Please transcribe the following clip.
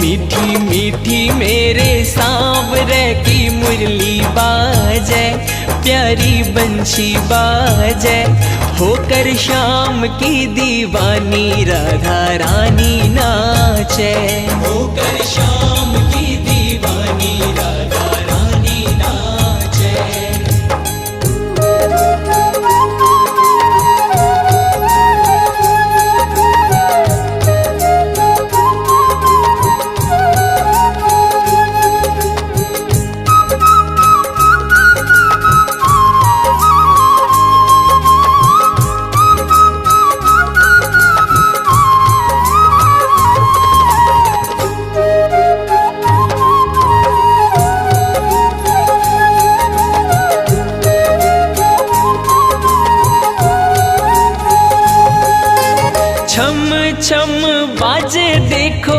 मीठी मीठी मेरे सांवरे की मुरली बाजे, प्यारी बंशी बाजे, होकर श्याम की दीवानी राधा रानी नाचे, होकर श्याम